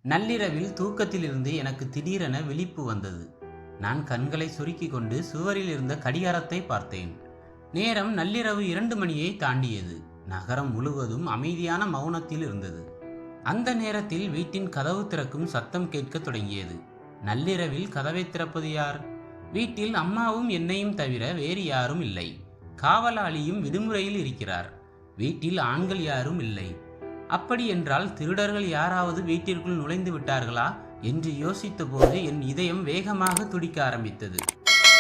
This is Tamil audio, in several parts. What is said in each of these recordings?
நள்ளிரவில் தூக்கத்திலிருந்து எனக்கு திடீரென விழிப்பு வந்தது. நான் கண்களை சுருக்கிக் கொண்டு சுவரில் இருந்த கடிகாரத்தை பார்த்தேன். நேரம் நள்ளிரவு 2 மணியை தாண்டியது. நகரம் முழுவதும் அமைதியான மௌனத்தில் இருந்தது. அந்த நேரத்தில் வீட்டின் கதவு திறக்கும் சத்தம் கேட்கத் தொடங்கியது. நள்ளிரவில் கதவை திறப்பது யார்? வீட்டில் அம்மாவும் என்னையும் தவிர வேறு யாரும் இல்லை. காவலாளியும் விடுமுறையில் இருக்கிறார். வீட்டில் ஆண்கள் யாரும் இல்லை. அப்படி என்றால் திருடர்கள் யாராவது வீட்டிற்குள் நுழைந்து விட்டார்களா என்று யோசித்த போது என் இதயம் வேகமாக துடிக்க ஆரம்பித்தது.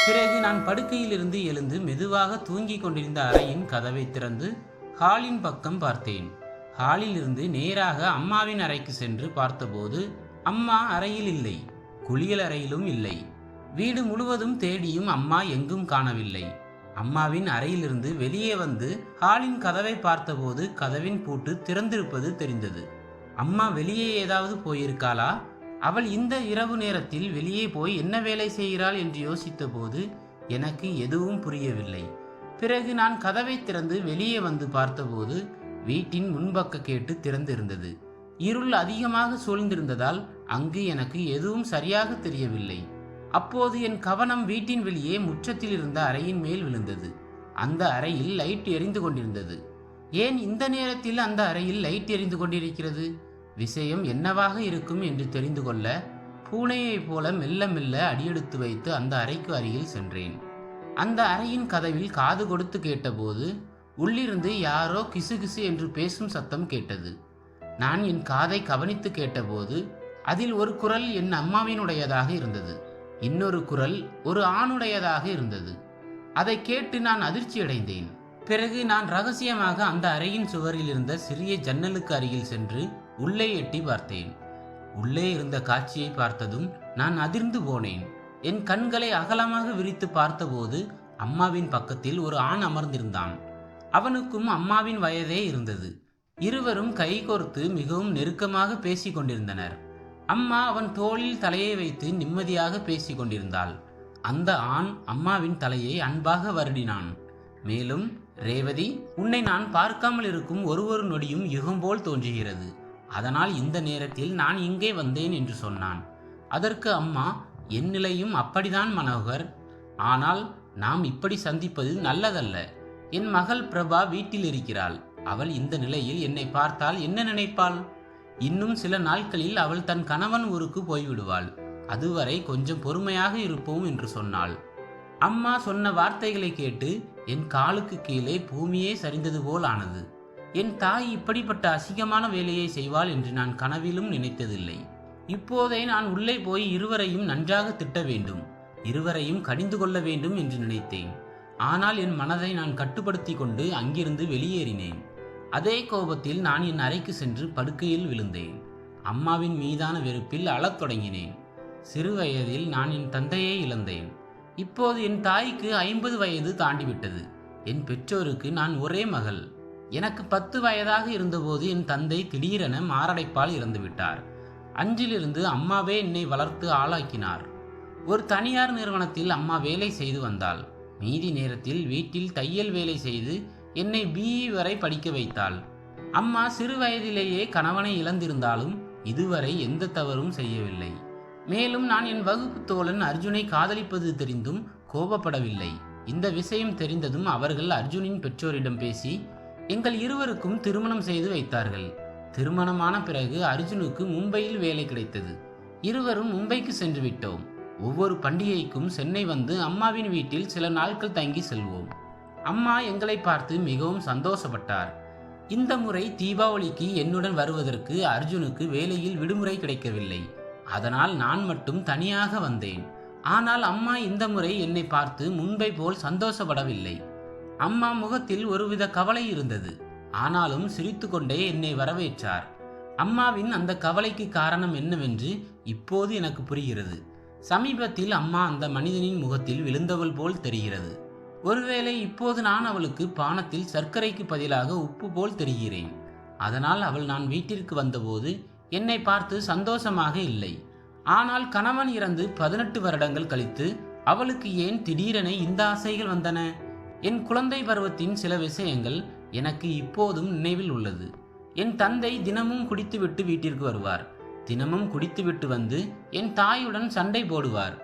பிறகு நான் படுக்கையிலிருந்து எழுந்து மெதுவாக தூங்கிக் கொண்டிருந்த அறையின் கதவை திறந்து ஹாலின் பக்கம் பார்த்தேன். ஹாலில் இருந்து நேராக அம்மாவின் அறைக்கு சென்று பார்த்தபோது அம்மா அறையில் இல்லை. குளியல் அறையிலும் இல்லை. வீடு முழுவதும் தேடியும் அம்மா எங்கும் காணவில்லை. அம்மாவின் அறையிலிருந்து வெளியே வந்து ஹாலின் கதவை பார்த்தபோது கதவின் பூட்டு திறந்திருப்பது தெரிந்தது. அம்மா வெளியே ஏதாவது போயிருக்காளா? அவள் இந்த இரவு நேரத்தில் வெளியே போய் என்ன வேலை செய்கிறாள் என்று யோசித்த போது எனக்கு எதுவும் புரியவில்லை. பிறகு நான் கதவை திறந்து வெளியே வந்து பார்த்தபோது வீட்டின் முன்பக்க கேட்டு திறந்திருந்தது. இருள் அதிகமாக சூழ்ந்திருந்ததால் அங்கு எனக்கு எதுவும் சரியாக தெரியவில்லை. அப்போது என் கவனம் வீட்டின் வெளியே முற்றத்தில் இருந்த அறையின் மேல் விழுந்தது. அந்த அறையில் லைட் எரிந்து கொண்டிருந்தது. ஏன் இந்த நேரத்தில் அந்த அறையில் லைட் எரிந்து கொண்டிருக்கிறது? விஷயம் என்னவாக இருக்கும் என்று தெரிந்து கொள்ள பூனையைப் போல மெல்ல மெல்ல அடியெடுத்து வைத்து அந்த அறைக்கு அருகில் சென்றேன். அந்த அறையின் கதவில் காது கொடுத்து கேட்டபோது உள்ளிருந்து யாரோ கிசுகிசு என்று பேசும் சத்தம் கேட்டது. நான் என் காதை கவனித்து கேட்டபோது அதில் ஒரு குரல் என் அம்மாவினுடையதாக இருந்தது. இன்னொரு குரல் ஒரு ஆணுடையதாக இருந்தது. அதை கேட்டு நான் அதிர்ச்சியடைந்தேன். பிறகு நான் ரகசியமாக அந்த அறையின் சுவரில் இருந்த சிறிய ஜன்னலுக்கு அருகில் சென்று உள்ளே எட்டி பார்த்தேன். உள்ளே இருந்த காட்சியை பார்த்ததும் நான் அதிர்ந்து போனேன். என் கண்களை அகலமாக விரித்து பார்த்தபோது அம்மாவின் பக்கத்தில் ஒரு ஆண் அமர்ந்திருந்தான். அவனுக்கும் அம்மாவின் வயதே இருந்தது. இருவரும் கைகோர்த்து மிகவும் நெருக்கமாக பேசிக் கொண்டிருந்தனர். அம்மா அவன் தோளில் தலையை வைத்து நிம்மதியாக பேசிக் கொண்டிருந்தாள். அந்த ஆண் அம்மாவின் தலையை அன்பாக வருடினான். மேலும், ரேவதி, உன்னை நான் பார்க்காமல் இருக்கும் ஒரு நொடியும் யுகம் போல் தோன்றுகிறது. அதனால் இந்த நேரத்தில் நான் இங்கே வந்தேன் என்று சொன்னான். அதற்கு அம்மா, என் நிலையும் அப்படிதான் மனோகர். ஆனால் நாம் இப்படி சந்திப்பது நல்லதல்ல. என் மகள் பிரபா வீட்டில் இருக்கிறாள். அவள் இந்த நிலையில் என்னை பார்த்தால் என்ன நினைப்பாள்? இன்னும் சில நாட்களில் அவள் தன் கணவன் ஊருக்கு போய்விடுவாள். அதுவரை கொஞ்சம் பொறுமையாக இருப்போம் என்று சொன்னாள். அம்மா சொன்ன வார்த்தைகளை கேட்டு என் காலுக்கு கீழே பூமியே சரிந்தது போல் ஆனது. என் தாய் இப்படிப்பட்ட அசிங்கமான வேலையை செய்வாள் என்று நான் கனவிலும் நினைத்ததில்லை. இப்போதே நான் உள்ளே போய் இருவரையும் நன்றாக திட்ட வேண்டும், இருவரையும் கடிந்து கொள்ள வேண்டும் என்று நினைத்தேன். ஆனால் என் மனதை நான் கட்டுப்படுத்தி கொண்டு அங்கிருந்து வெளியேறினேன். அதே கோபத்தில் நான் என் அறைக்கு சென்று படுக்கையில் விழுந்தேன். அம்மாவின் மீதான வெறுப்பில் அழத் தொடங்கினேன். சிறு வயதில் நான் என் தந்தையை இழந்தேன். இப்போது என் தாய்க்கு 50 வயது தாண்டிவிட்டது. என் பெற்றோருக்கு நான் ஒரே மகள். எனக்கு 10 வயதாக இருந்தபோது என் தந்தை திடீரென மாரடைப்பால் இறந்துவிட்டார். அன்றிலிருந்து அம்மாவே என்னை வளர்த்து ஆளாக்கினார். ஒரு தனியார் நிறுவனத்தில் அம்மா வேலை செய்து வந்தாள். மீதி நேரத்தில் வீட்டில் தையல் வேலை செய்து என்னை BE வரை படிக்க வைத்தாள். அம்மா சிறு வயதிலேயே கணவனை இழந்திருந்தாலும் இதுவரை எந்த தவறும் செய்யவில்லை. மேலும் நான் என் வகுப்பு தோழன் அர்ஜுனை காதலிப்பது தெரிந்தும் கோபப்படவில்லை. இந்த விஷயம் தெரிந்ததும் அவர்கள் அர்ஜுனின் பெற்றோரிடம் பேசி எங்கள் இருவருக்கும் திருமணம் செய்து வைத்தார்கள். திருமணமான பிறகு அர்ஜுனுக்கு மும்பையில் வேலை கிடைத்தது. இருவரும் மும்பைக்கு சென்று விட்டோம். ஒவ்வொரு பண்டிகைக்கும் சென்னை வந்து அம்மாவின் வீட்டில் சில நாட்கள் தங்கி செல்வோம். அம்மா எங்களை பார்த்து மிகவும் சந்தோஷப்பட்டார். இந்த முறை தீபாவளிக்கு என்னுடன் வருவதற்கு அர்ஜுனுக்கு வேலையில் விடுமுறை கிடைக்கவில்லை. அதனால் நான் மட்டும் தனியாக வந்தேன். ஆனால் அம்மா இந்த முறை என்னை பார்த்து முன்பை போல் சந்தோஷப்படவில்லை. அம்மா முகத்தில் ஒருவித கவலை இருந்தது. ஆனாலும் சிரித்துக்கொண்டே என்னை வரவேற்றார். அம்மாவின் அந்த கவலைக்கு காரணம் என்னவென்று இப்போது எனக்கு புரிகிறது. சமீபத்தில் அம்மா அந்த மனிதனின் முகத்தில் விழுந்தவள் போல் தெரிகிறது. ஒருவேளை இப்போது நான் அவளுக்கு பானத்தில் சர்க்கரைக்கு பதிலாக உப்பு போல் தெரிகிறேன். அதனால் அவள் நான் வீட்டிற்கு வந்தபோது என்னை பார்த்து சந்தோஷமாக இல்லை. ஆனால் கணவன் இறந்து 18 வருடங்கள் கழித்து அவளுக்கு ஏன் திடீரென இந்த ஆசைகள் வந்தன? என் குழந்தை பருவத்தின் சில விஷயங்கள் எனக்கு இப்போதும் நினைவில் உள்ளது. என் தந்தை தினமும் குடித்துவிட்டு வீட்டிற்கு வருவார். தினமும் குடித்துவிட்டு வந்து என் தாயுடன் சண்டை போடுவார்.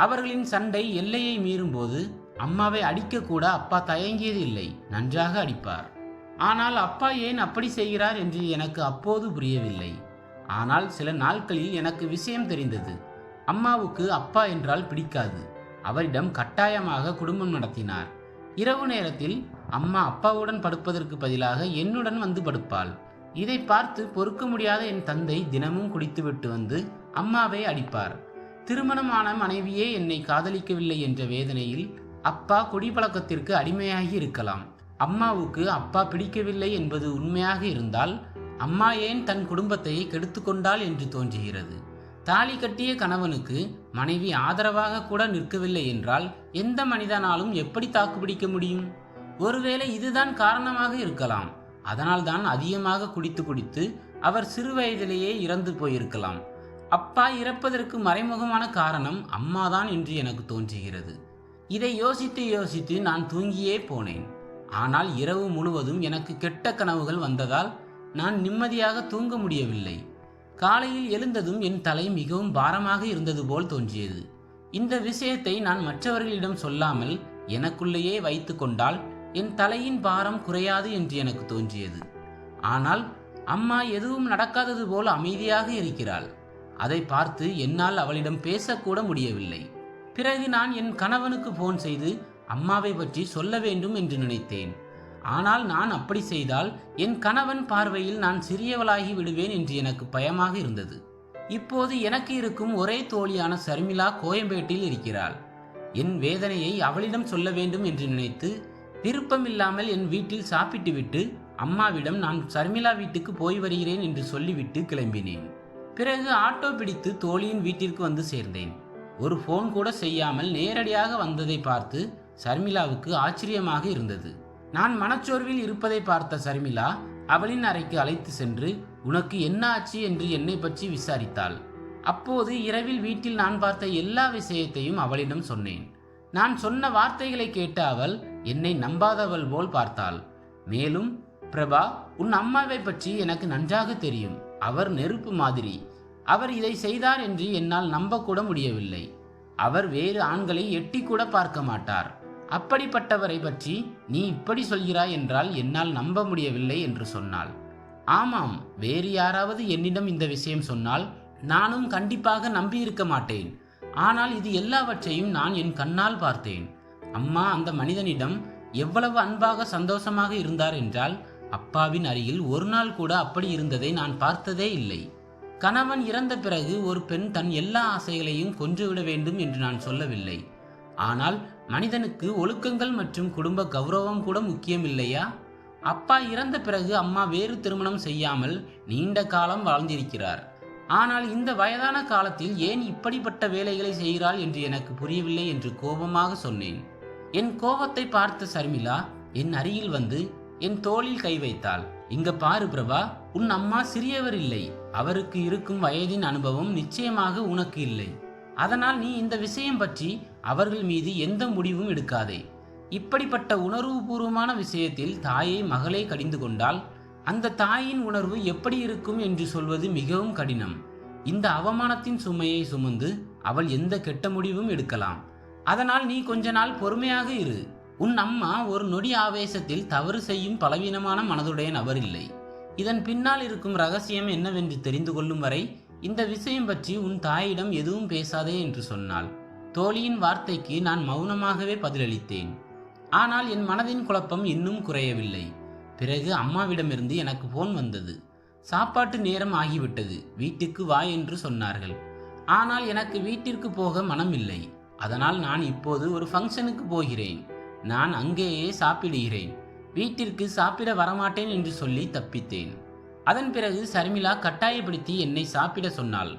அவர்களின் சண்டை எல்லையை மீறும்போது அம்மாவை அடிக்கக்கூட அப்பா தயங்கியது இல்லை, நன்றாக அடிப்பார். ஆனால் அப்பா ஏன் அப்படி செய்கிறார் என்று எனக்கு அப்போது புரியவில்லை. ஆனால் சில நாட்களில் எனக்கு விஷயம் தெரிந்தது. அம்மாவுக்கு அப்பா என்றால் பிடிக்காது. அவரிடம் கட்டாயமாக குடும்பம் நடத்தினார். இரவு நேரத்தில் அம்மா அப்பாவுடன் படுப்பதற்கு பதிலாக என்னுடன் வந்து படுப்பாள். இதை பார்த்து பொறுக்க முடியாத என் தந்தை தினமும் குடித்துவிட்டு வந்து அம்மாவை அடிப்பார். திருமணமான மனைவியே என்னை காதலிக்கவில்லை என்ற வேதனையில் அப்பா குடிப்பழக்கத்திற்கு அடிமையாகி இருக்கலாம். அம்மாவுக்கு அப்பா பிடிக்கவில்லை என்பது உண்மையாக இருந்தால் அம்மா ஏன் தன் குடும்பத்தை கெடுத்து கொண்டாள் என்று தோன்றுகிறது. தாலி கட்டிய கணவனுக்கு மனைவி ஆதரவாக கூட நிற்கவில்லை என்றால் எந்த மனிதனாலும் எப்படி தாக்குப்பிடிக்க முடியும்? ஒருவேளை இதுதான் காரணமாக இருக்கலாம். அதனால்தான் அதிகமாக குடித்து குடித்து அவர் சிறு வயதிலேயே இறந்து போயிருக்கலாம். அப்பா இறப்பதற்கு மறைமுகமான காரணம் அம்மாதான் என்று எனக்கு தோன்றுகிறது. இதை யோசித்து யோசித்து நான் தூங்கியே போனேன். ஆனால் இரவு முழுவதும் எனக்கு கெட்ட கனவுகள் வந்ததால் நான் நிம்மதியாக தூங்க முடியவில்லை. காலையில் எழுந்ததும் என் தலை மிகவும் பாரமாக இருந்தது போல் தோன்றியது. இந்த விஷயத்தை நான் மற்றவர்களிடம் சொல்லாமல் எனக்குள்ளேயே வைத்து கொண்டால் என் தலையின் பாரம் குறையாது என்று எனக்கு தோன்றியது. ஆனால் அம்மா எதுவும் நடக்காதது போல் அமைதியாக இருக்கிறாள். அதை பார்த்து என்னால் அவளிடம் பேசக்கூட முடியவில்லை. பிறகு நான் என் கணவனுக்கு போன் செய்து அம்மாவை பற்றி சொல்ல வேண்டும் என்று நினைத்தேன். ஆனால் நான் அப்படி செய்தால் என் கணவன் பார்வையில் நான் சிறியவளாகி விடுவேன் என்று எனக்கு பயமாக இருந்தது. இப்போது எனக்கு இருக்கும் ஒரே தோழியான சர்மிளா கோயம்பேட்டில் இருக்கிறாள். என் வேதனையை அவளிடம் சொல்ல வேண்டும் என்று நினைத்து விருப்பமில்லாமல் என் வீட்டில் சாப்பிட்டுவிட்டு அம்மாவிடம் நான் சர்மிளா வீட்டுக்கு போய் வருகிறேன் என்று சொல்லிவிட்டு கிளம்பினேன். பிறகு ஆட்டோ பிடித்து தோழியின் வீட்டிற்கு வந்து சேர்ந்தேன். ஒரு போன் கூட செய்யாமல் நேரடியாக வந்ததை பார்த்து சர்மிளாவுக்கு ஆச்சரியமாக இருந்தது. நான் மனச்சோர்வில் இருப்பதை பார்த்த சர்மிளா அவளின் அறைக்கு அழைத்து சென்று உனக்கு என்ன ஆச்சு என்று என்னை பற்றி விசாரித்தாள். அப்போது இரவில் வீட்டில் நான் பார்த்த எல்லா விஷயத்தையும் அவளிடம் சொன்னேன். நான் சொன்ன வார்த்தைகளை கேட்ட அவள் என்னை நம்பாதவள் போல் பார்த்தாள். மேலும், பிரபா, உன் அம்மாவை பற்றி எனக்கு நன்றாக தெரியும். அவர் நெருப்பு மாதிரி. அவர் இதை செய்தார் என்று என்னால் நம்பக்கூட முடியவில்லை. அவர் வேறு ஆண்களை எட்டி கூட பார்க்க மாட்டார். அப்படிப்பட்டவரை பற்றி நீ இப்படி சொல்கிறாய் என்றால் என்னால் நம்ப முடியவில்லை என்று சொன்னாள். ஆமாம், வேறு யாராவது என்னிடம் இந்த விஷயம் சொன்னால் நானும் கண்டிப்பாக நம்பியிருக்க மாட்டேன். ஆனால் இது எல்லாவற்றையும் நான் என் கண்ணால் பார்த்தேன். அம்மா அந்த மனிதனிடம் எவ்வளவு அன்பாக சந்தோஷமாக இருந்தார் என்றால் அப்பாவின் அருகில் ஒரு நாள் கூட அப்படி இருந்ததை நான் பார்த்ததே இல்லை. கணவன் இறந்த பிறகு ஒரு பெண் தன் எல்லா ஆசைகளையும் கொன்றுவிட வேண்டும் என்று நான் சொல்லவில்லை. ஆனால் மனிதனுக்கு ஒழுக்கங்கள் மற்றும் குடும்ப கௌரவம் கூட முக்கியம் இல்லையா? அப்பா இறந்த பிறகு அம்மா வேறு திருமணம் செய்யாமல் நீண்ட காலம் வாழ்ந்திருக்கிறார். ஆனால் இந்த வயதான காலத்தில் ஏன் இப்படிப்பட்ட வேலைகளை செய்கிறாள் என்று எனக்கு புரியவில்லை என்று கோபமாக சொன்னேன். என் கோபத்தை பார்த்த சர்மிளா என் அருகில் வந்து என் தோளில் கை வைத்தாள். இங்க பாரு பிரபா, உன் அம்மா சிறியவர் இல்லை. அவருக்கு இருக்கும் வயதின் அனுபவம் நிச்சயமாக உனக்கு இல்லை. அதனால் நீ இந்த விஷயம் பற்றி அவர்கள் மீது எந்த முடிவும் எடுக்காதே. இப்படிப்பட்ட உணர்வுபூர்வமான விஷயத்தில் தாயை மகளே கடிந்து கொண்டால் அந்த தாயின் உணர்வு எப்படி இருக்கும் என்று சொல்வது மிகவும் கடினம். இந்த அவமானத்தின் சுமையை சுமந்து அவள் எந்த கெட்ட முடிவும் எடுக்கலாம். அதனால் நீ கொஞ்ச நாள் பொறுமையாக இரு. உன் அம்மா ஒரு நொடி ஆவேசத்தில் தவறு செய்யும் பலவீனமான மனதுடைய நபர் இல்லை. இதன் பின்னால் இருக்கும் ரகசியம் என்னவென்று தெரிந்து கொள்ளும் வரை இந்த விஷயம் பற்றி உன் தாயிடம் எதுவும் பேசாதே என்று சொன்னாள். தோழியின் வார்த்தைக்கு நான் மௌனமாகவே பதிலளித்தேன். ஆனால் என் மனதின் குழப்பம் இன்னும் குறையவில்லை. பிறகு அம்மாவிடமிருந்து எனக்கு போன் வந்தது. சாப்பாட்டு நேரம் ஆகிவிட்டது, வீட்டுக்கு வா என்று சொன்னார்கள். ஆனால் எனக்கு வீட்டிற்கு போக மனம் இல்லை. அதனால் நான் இப்போது ஒரு ஃபங்க்ஷனுக்கு போகிறேன். நான் அங்கேயே சாப்பிடுகிறேன். வீட்டிற்கு சாப்பிட வரமாட்டேன் என்று சொல்லி தப்பித்தேன். அதன் பிறகு சர்மிளா கட்டாயப்படுத்தி என்னை சாப்பிட சொன்னாள்.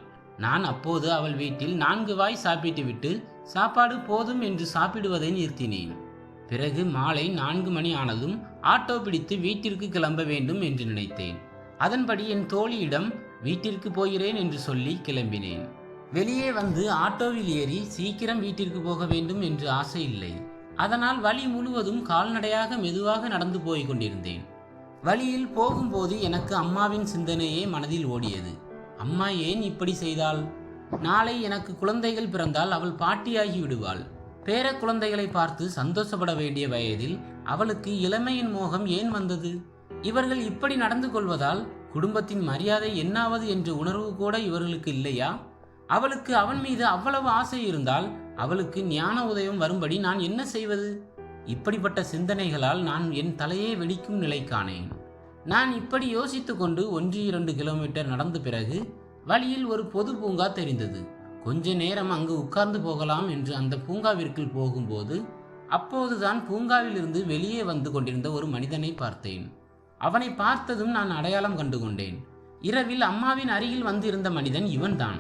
நான் அப்போது அவள் வீட்டில் 4 வாய் சாப்பிட்டு விட்டு சாப்பாடு போதும் என்று சாப்பிடுவதை நிறுத்தினேன். பிறகு மாலை 4 மணி ஆனதும் ஆட்டோ பிடித்து வீட்டிற்கு கிளம்ப வேண்டும் என்று நினைத்தேன். அதன்படி என் தோழியிடம் வீட்டிற்கு போகிறேன் என்று சொல்லி கிளம்பினேன். வெளியே வந்து ஆட்டோவில் ஏறி சீக்கிரம் வீட்டிற்கு போக வேண்டும் என்று ஆசை இல்லை. அதனால் வழி முழுவதும் கால்நடையாக மெதுவாக நடந்து போய் கொண்டிருந்தேன். வழியில் போகும்போது எனக்கு அம்மாவின் சிந்தனையே மனதில் ஓடியது. அம்மா ஏன் இப்படி செய்தாள்? நாளை எனக்கு குழந்தைகள் பிறந்தால் அவள் பாட்டியாகி விடுவாள். பேர குழந்தைகளை பார்த்து சந்தோஷப்பட வேண்டிய வயதில் அவளுக்கு இளமையின் மோகம் ஏன் வந்தது? இவர்கள் இப்படி நடந்து கொள்வதால் குடும்பத்தின் மரியாதை என்னாவது என்ற உணர்வு கூட இவர்களுக்கு இல்லையா? அவளுக்கு அவன் மீது அவ்வளவு ஆசை இருந்தால் அவளுக்கு ஞான உதயம் வரும்படி நான் என்ன செய்வது? இப்படிப்பட்ட சிந்தனைகளால் நான் என் தலையே வெடிக்கும் நிலை காணேன். நான் இப்படி யோசித்து கொண்டு 1-2 கிலோமீட்டர் நடந்த பிறகு வழியில் ஒரு பொது பூங்கா தெரிந்தது. கொஞ்ச நேரம் அங்கு உட்கார்ந்து போகலாம் என்று அந்த பூங்காவிற்குள் போகும்போது அப்போதுதான் பூங்காவிலிருந்து வெளியே வந்து கொண்டிருந்த ஒரு மனிதனை பார்த்தேன். அவனை பார்த்ததும் நான் அடையாளம் கண்டு கொண்டேன். இரவில் அம்மாவின் அருகில் வந்து இருந்த மனிதன் இவன்தான்.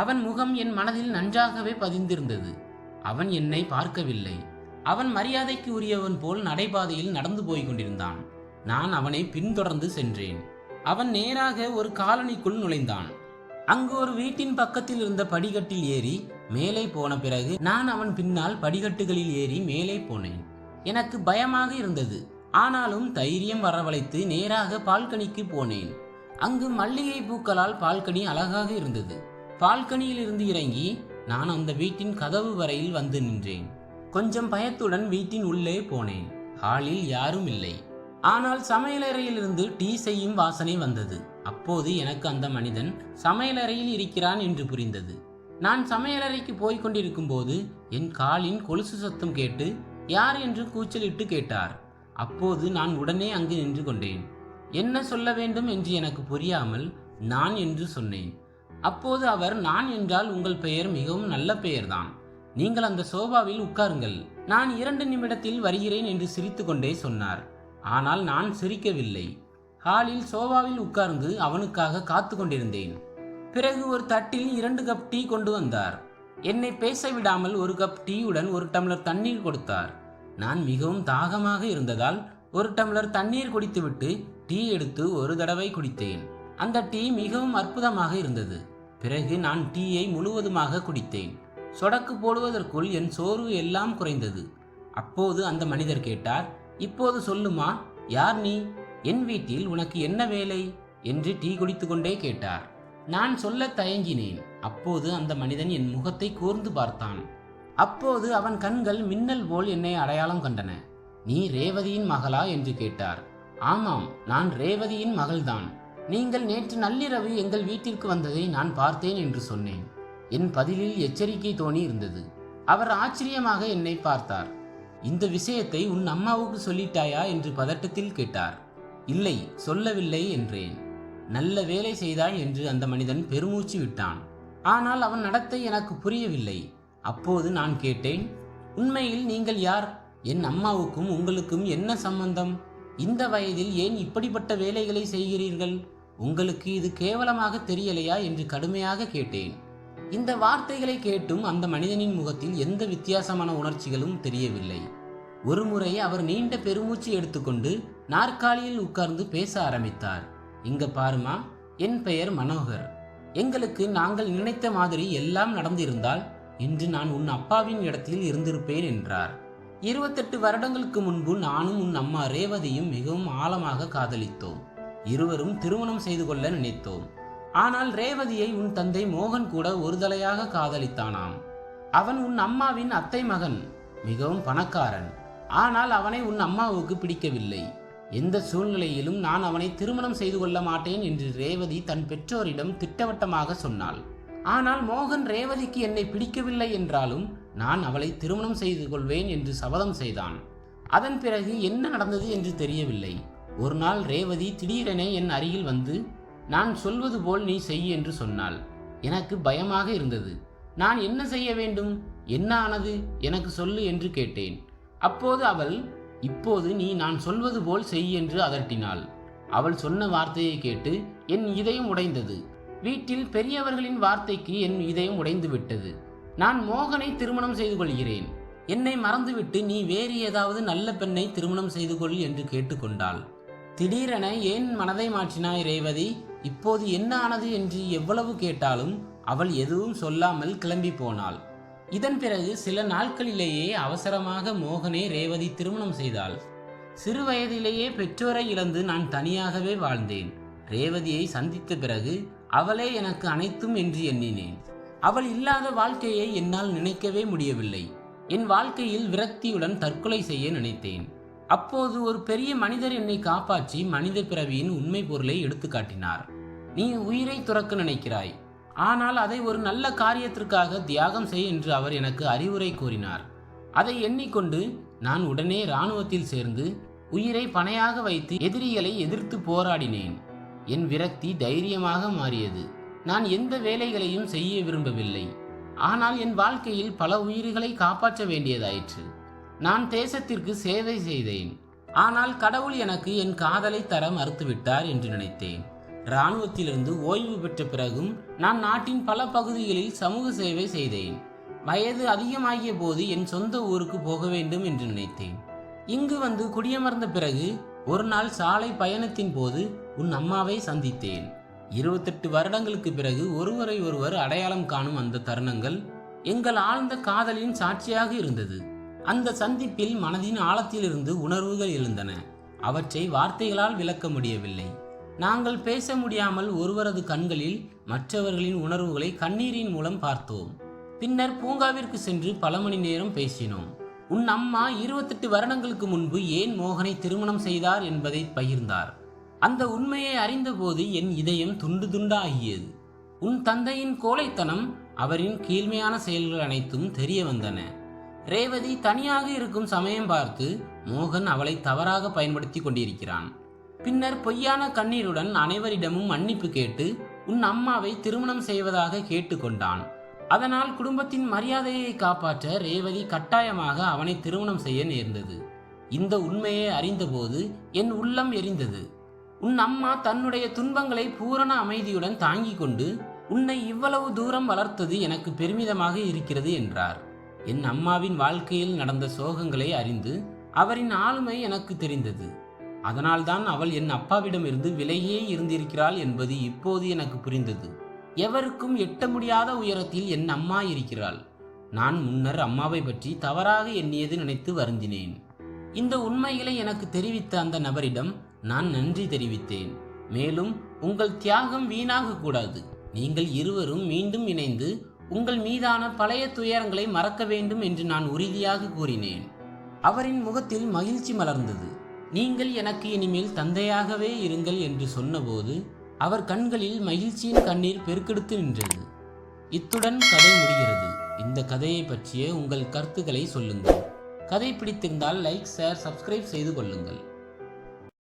அவன் முகம் என் மனதில் நன்றாகவே பதிந்திருந்தது. அவன் என்னை பார்க்கவில்லை. அவன் மரியாதைக்கு உரியவன் போல் நடைபாதையில் நடந்து போய் கொண்டிருந்தான். நான் அவனை பின்தொடர்ந்து சென்றேன். அவன் நேராக ஒரு காலனிக்குள் நுழைந்தான். அங்கு ஒரு வீட்டின் பக்கத்தில் இருந்த படிக்கட்டில் ஏறி மேலே போன பிறகு நான் அவன் பின்னால் படிக்கட்டுகளில் ஏறி மேலே போனேன். எனக்கு பயமாக இருந்தது. ஆனாலும் தைரியம் வரவழைத்து நேராக பால்கனிக்கு போனேன். அங்கு மல்லிகை பூக்களால் பால்கனி அழகாக இருந்தது. பால்கனியில் இருந்து இறங்கி நான் அந்த வீட்டின் கதவு வரையில் வந்து நின்றேன். கொஞ்சம் பயத்துடன் வீட்டின் உள்ளே போனேன். ஹாலில் யாரும் இல்லை. ஆனால் சமையலறையிலிருந்து டீ செய்யும் வாசனை வந்தது. அப்போது எனக்கு அந்த மனிதன் சமையலறையில் இருக்கிறான் என்று புரிந்தது. நான் சமையலறைக்கு போய்க் கொண்டிருக்கும் போது என் காலின் கொலுசு சத்தம் கேட்டு யார் என்று கூச்சலிட்டு கேட்டார். அப்போது நான் உடனே அங்கு நின்று கொண்டேன். என்ன சொல்ல வேண்டும் என்று எனக்கு புரியாமல் நான் என்று சொன்னேன். அப்போது அவர், நான் என்றால் உங்கள் பெயர் மிகவும் நல்ல பெயர்தான். நீங்கள் அந்த சோபாவில் உட்காருங்கள், நான் 2 நிமிடத்தில் வருகிறேன் என்று சிரித்து கொண்டே சொன்னார். ஆனால் நான் சிரிக்கவில்லை. ஹாலில் சோபாவில் உட்கார்ந்து அவனுக்காக காத்து கொண்டிருந்தேன். பிறகு ஒரு தட்டில் 2 கப் டீ கொண்டு வந்தார். என்னை பேச விடாமல் 1 கப் டீயுடன் 1 டம்ளர் தண்ணீர் கொடுத்தார். நான் மிகவும் தாகமாக இருந்ததால் 1 டம்ளர் தண்ணீர் குடித்துவிட்டு டீ எடுத்து 1 தடவை குடித்தேன். அந்த டீ மிகவும் அற்புதமாக இருந்தது. பிறகு நான் டீயை முழுவதுமாக குடித்தேன். சொடக்கு போடுவதற்குள் என் சோர்வு எல்லாம் குறைந்தது. அப்போது அந்த மனிதர் கேட்டார், இப்போது சொல்லுமா, யார் நீ? என் வீட்டில் உனக்கு என்ன வேலை என்று டீ குடித்து கொண்டே கேட்டார். நான் சொல்ல தயங்கினேன். அப்போது அந்த மனிதன் என் முகத்தை கூர்ந்து பார்த்தான். அப்போது அவன் கண்கள் மின்னல் போல் என்னை அடையாளம் கண்டன. நீ ரேவதியின் மகளா என்று கேட்டார். ஆமாம், நான் ரேவதியின் மகள்தான். நீங்கள் நேற்று நள்ளிரவு எங்கள் வீட்டிற்கு வந்ததை நான் பார்த்தேன் என்று சொன்னேன். என் பதிலில் எச்சரிக்கை தோணி இருந்தது. அவர் ஆச்சரியமாக என்னை பார்த்தார். இந்த விஷயத்தை உன் அம்மாவுக்கு சொல்லிட்டாயா என்று பதட்டத்தில் கேட்டார். இல்லை, சொல்லவில்லை என்றேன். நல்ல வேலை செய்தாய் என்று அந்த மனிதன் பெருமூச்சு விட்டான். ஆனால் அவன் நடத்தை எனக்கு புரியவில்லை. அப்போது நான் கேட்டேன், உண்மையில் நீங்கள் யார்? என் அம்மாவுக்கும் உங்களுக்கும் என்ன சம்பந்தம்? இந்த வயதில் ஏன் இப்படிப்பட்ட வேலைகளை செய்கிறீர்கள்? உங்களுக்கு இது கேவலமாக தெரியலையா என்று கடுமையாக கேட்டேன். இந்த வார்த்தைகளை கேட்டும் அந்த மனிதனின் முகத்தில் எந்த வித்தியாசமான உணர்ச்சிகளும் தெரியவில்லை. ஒருமுறை அவர் நீண்ட பெருமூச்சு எடுத்துக்கொண்டு நாற்காலியில் உட்கார்ந்து பேச ஆரம்பித்தார். இங்க பாருமா, என் பெயர் மனோகர். எங்களுக்கு நாங்கள் நினைத்த மாதிரி எல்லாம் நடந்திருந்தால் இன்று நான் உன் அப்பாவின் இடத்தில் இருந்திருப்பேன் என்றார். 28 வருடங்களுக்கு முன்பு நானும் உன் அம்மா ரேவதியும் மிகவும் ஆழமாக காதலித்தோம். இருவரும் திருமணம் செய்து கொள்ள நினைத்தோம். ஆனால் ரேவதியை உன் தந்தை மோகன் கூட ஒரு தலையாக காதலித்தானாம். அவன் உன் அம்மாவின் அத்தை மகன், மிகவும் பணக்காரன். ஆனால் அவனை உன் அம்மாவுக்கு பிடிக்கவில்லை. எந்த சூழ்நிலையிலும் நான் அவனை திருமணம் செய்து கொள்ள மாட்டேன் என்று ரேவதி தன் பெற்றோரிடம் திட்டவட்டமாக சொன்னாள். ஆனால் மோகன் ரேவதிக்கு என்னை பிடிக்கவில்லை என்றாலும் நான் அவளை திருமணம் செய்து கொள்வேன் என்று சபதம் செய்தான். அதன் பிறகு என்ன நடந்தது என்று தெரியவில்லை. ஒரு நாள் ரேவதி திடீரென என் அருகில் வந்து, நான் சொல்வது போல் நீ செய் என்று சொன்னாள். எனக்கு பயமாக இருந்தது. நான் என்ன செய்ய வேண்டும்? என்ன ஆனது? எனக்கு சொல்லு என்று கேட்டேன். அப்போது அவள், இப்போது நீ நான் சொல்வது போல் செய் என்று அதட்டினாள். அவள் சொன்ன வார்த்தையை கேட்டு என் இதயம் உடைந்தது. வீட்டில் பெரியவர்களின் வார்த்தைக்கு என் இதயம் உடைந்து விட்டது. நான் மோகனை திருமணம் செய்து கொள்கிறேன். என்னை மறந்துவிட்டு நீ வேறு ஏதாவது நல்ல பெண்ணை திருமணம் செய்து கொள் என்று கேட்டுக்கொண்டாள். திடீரென ஏன் மனதை மாற்றினாய் ரேவதி? இப்போது என்ன ஆனது என்று எவ்வளவு கேட்டாலும் அவள் எதுவும் சொல்லாமல் கிளம்பி போனாள். இதன் பிறகு சில நாட்களிலேயே அவசரமாக மோகனை ரேவதி திருமணம் செய்தாள். சிறு வயதிலேயே பெற்றோரை இழந்து நான் தனியாகவே வாழ்ந்தேன். ரேவதியை சந்தித்த பிறகு அவளே எனக்கு அனைத்தும் என்று எண்ணினேன். அவள் இல்லாத வாழ்க்கையை என்னால் நினைக்கவே முடியவில்லை. என் வாழ்க்கையில் விரக்தியுடன் தற்கொலை செய்ய நினைத்தேன். அப்போது ஒரு பெரிய மனிதர் என்னை காப்பாற்றி மனித பிறவியின் உண்மை பொருளை எடுத்து காட்டினார். நீ உயிரை துறக்க நினைக்கிறாய், ஆனால் அதை ஒரு நல்ல காரியத்திற்காக தியாகம் செய் என்று அவர் எனக்கு அறிவுரை கூறினார். அதை எண்ணிக்கொண்டு நான் உடனே இராணுவத்தில் சேர்ந்து உயிரை பணையாக வைத்து எதிரிகளை எதிர்த்து போராடினேன். என் விரக்தி தைரியமாக மாறியது. நான் எந்த வேலைகளையும் செய்ய விரும்பவில்லை. ஆனால் என் வாழ்க்கையில் பல உயிர்களை காப்பாற்ற வேண்டியதாயிற்று. நான் தேசத்திற்கு சேவை செய்தேன். ஆனால் கடவுள் எனக்கு என் காதலை தர மறுத்துவிட்டார் என்று நினைத்தேன். இராணுவத்திலிருந்து ஓய்வு பெற்ற பிறகும் நான் நாட்டின் பல பகுதிகளில் சமூக சேவை செய்தேன். வயது அதிகமாகிய போது என் சொந்த ஊருக்கு போக வேண்டும் என்று நினைத்தேன். இங்கு வந்து குடியமர்ந்த பிறகு ஒரு நாள் சாலை பயணத்தின் போது உன் அம்மாவை சந்தித்தேன். 28 வருடங்களுக்கு பிறகு ஒருவரை ஒருவர் அடையாளம் காணும் அந்த தருணங்கள் எங்கள் ஆழ்ந்த காதலின் சாட்சியாக இருந்தது. அந்த சந்திப்பில் மனதின் ஆழத்திலிருந்து உணர்வுகள் எழுந்தன. அவற்றை வார்த்தைகளால் விளக்க முடியவில்லை. நாங்கள் பேச முடியாமல் ஒருவரது கண்களில் மற்றவர்களின் உணர்வுகளை கண்ணீரின் மூலம் பார்த்தோம். பின்னர் பூங்காவிற்கு சென்று பல மணி நேரம் பேசினோம். உன் அம்மா 28 வருடங்களுக்கு முன்பு ஏன் மோகனை திருமணம் செய்தார் என்பதை பகிர்ந்தார். அந்த உண்மையை அறிந்தபோது என் இதயம் துண்டு துண்டாகியது. உன் தந்தையின் கோழைத்தனம், அவரின் கீழ்மையான செயல்கள் அனைத்தும் தெரிய வந்தன. ரேவதி தனியாக இருக்கும் சமயம் பார்த்து மோகன் அவளை தவறாக பயன்படுத்தி கொண்டிருக்கிறான். பின்னர் பொய்யான கண்ணீருடன் அனைவரிடமும் மன்னிப்பு கேட்டு உன் அம்மாவை திருமணம் செய்வதாக கேட்டுக்கொண்டான். அதனால் குடும்பத்தின் மரியாதையை காப்பாற்ற ரேவதி கட்டாயமாக அவனை திருமணம் செய்ய நேர்ந்தது. இந்த உண்மையை அறிந்தபோது என் உள்ளம் எரிந்தது. உன் அம்மா தன்னுடைய துன்பங்களை பூரண அமைதியுடன் தாங்கிக் கொண்டு உன்னை இவ்வளவு தூரம் வளர்த்தது எனக்கு பெருமிதமாக இருக்கிறது என்றார். என் அம்மாவின் வாழ்க்கையில் நடந்த சோகங்களை அறிந்து அவரின் ஆளுமை எனக்கு தெரிந்தது. அதனால்தான் அவள் என் அப்பாவிடமிருந்து விலகியே இருந்திருக்கிறாள் என்பது இப்போது எனக்கு புரிந்தது. எவருக்கும் எட்ட முடியாத உயரத்தில் என் அம்மா இருக்கிறாள். நான் முன்னர் அம்மாவை பற்றி தவறாக எண்ணியது நினைத்து வருந்தினேன். இந்த உண்மைகளை எனக்கு தெரிவித்த அந்த நபரிடம் நான் நன்றி தெரிவித்தேன். மேலும் உங்கள் தியாகம் வீணாக கூடாது. நீங்கள் இருவரும் மீண்டும் இணைந்து உங்கள் மீதான பழைய துயரங்களை மறக்க வேண்டும் என்று நான் உறுதியாக கூறினேன். அவரின் முகத்தில் மகிழ்ச்சி மலர்ந்தது. நீங்கள் எனக்கு இனிமேல் தந்தையாகவே இருங்கள் என்று சொன்னபோது அவர் கண்களில் மகிழ்ச்சியின் கண்ணீர் பெருக்கெடுத்து நின்றது. இத்துடன் கதை முடிகிறது. இந்த கதையை பற்றிய உங்கள் கருத்துக்களை சொல்லுங்கள். கதை பிடித்திருந்தால் லைக், ஷேர், சப்ஸ்கிரைப் செய்து கொள்ளுங்கள்.